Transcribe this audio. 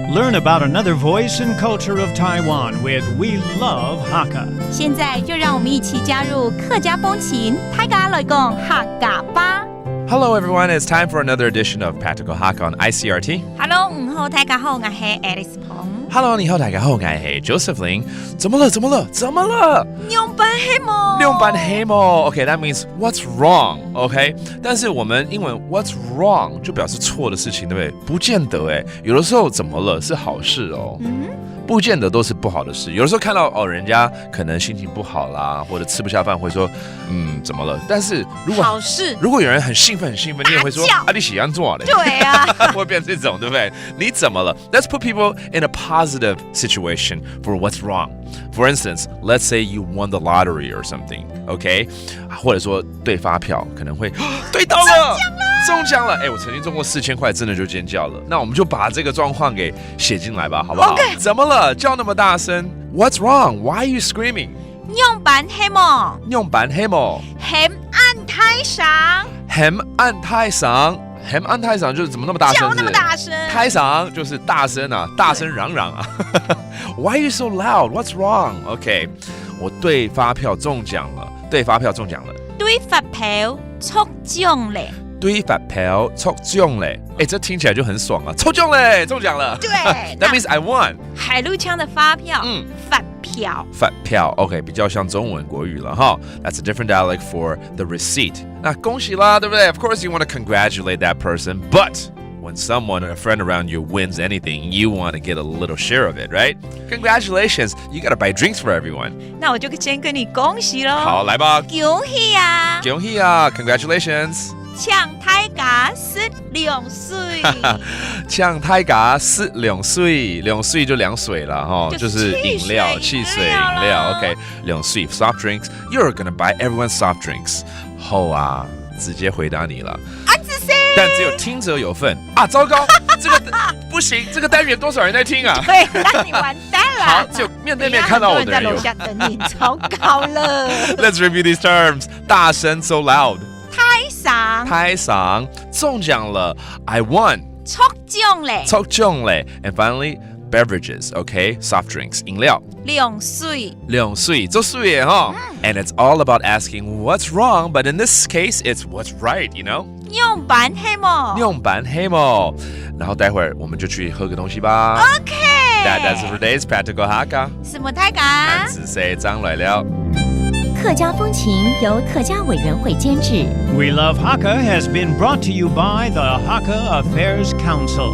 Learn about another voice and culture of Taiwan with We Love Hakka. 现在就让我们一起加入客家风情，大家来讲客家吧。Hello everyone, it's time for another edition of Practical Hakka on ICRT. Hello， 好，大家好，我是 Alice 彭。Hello， 你好，大家好，我是 Joseph Lin。怎么了？两班黑毛。两班黑毛 ，OK， that means what's wrong，OK？、但是我们英文 what's wrong 就表示错的事情，对不对？不见得哎，有的时候怎么了是好事哦。不见得都是不好的事，有的时候看到人家可能心情不好啦，或者吃不下饭，会说怎么了？但是好事，如果有人很兴奋，你也会说你喜欢做嘞，对啊，会变这种，对不对？你怎么了 ？Let's put people in a positive situation for what's wrong. For instance, let's say you won the lottery or something, OK？ 或者说对发票可能会对到了。中奖了！我曾经中过4000块，真的就尖叫了。那我们就把这个状况给写进来吧，好不好？ Okay. 怎么了？叫那么大声 ？What's wrong? Why are you screaming? 两班黑毛，兩班黑毛，嫌暗太上，嫌暗太上，嫌暗太上就是怎么那么大声？叫那么大声？太上就是大声啊，大声嚷嚷啊。Why are you so loud? What's wrong? OK， 我对发票中奖了，对发票中奖了，对发票中奖嘞。对发票中奖嘞，这听起来就很爽啊！抽奖嘞，中奖了。对，That means I won。海陆腔的发票，发票，发票 ，OK， 比较像中文国语了哈。That's a different dialect for the receipt。那恭喜啦，对不对 ？Of course you want to congratulate that person, but when someone, a friend around you wins anything, you want to get a little share of it, right? Congratulations, you gotta buy drinks for everyone. 那我就先跟你恭喜咯。好，来吧。恭喜啊！恭喜啊 ！Congratulations。抢大家12岁，抢大家12岁，2岁就凉水了哈，就是饮料、汽水、饮料。OK，2岁 soft drinks. You're gonna buy everyone soft drinks. 后啊，直接回答你了。但只有听者有份啊！糟糕，这个不行，这个单元多少人在听啊？对，那你完蛋了。好，只有面对面看到我的人有。在楼下等你，糟糕了。Let's review these terms. 大声 so loud. 太上中奖了 I won 抽奖嘞 And finally beverages, okay? Soft drinks, 饮料2岁做水耶哈 And it's all about asking what's wrong, but in this case it's what's right, you know? 两班黑毛然后待会儿我们就去喝个东西吧 OK That's it for today's Practical Hakka 什么大家是谁张来了客家风情由客家委员会监制。We Love Hakka has been brought to you by the Hakka Affairs Council.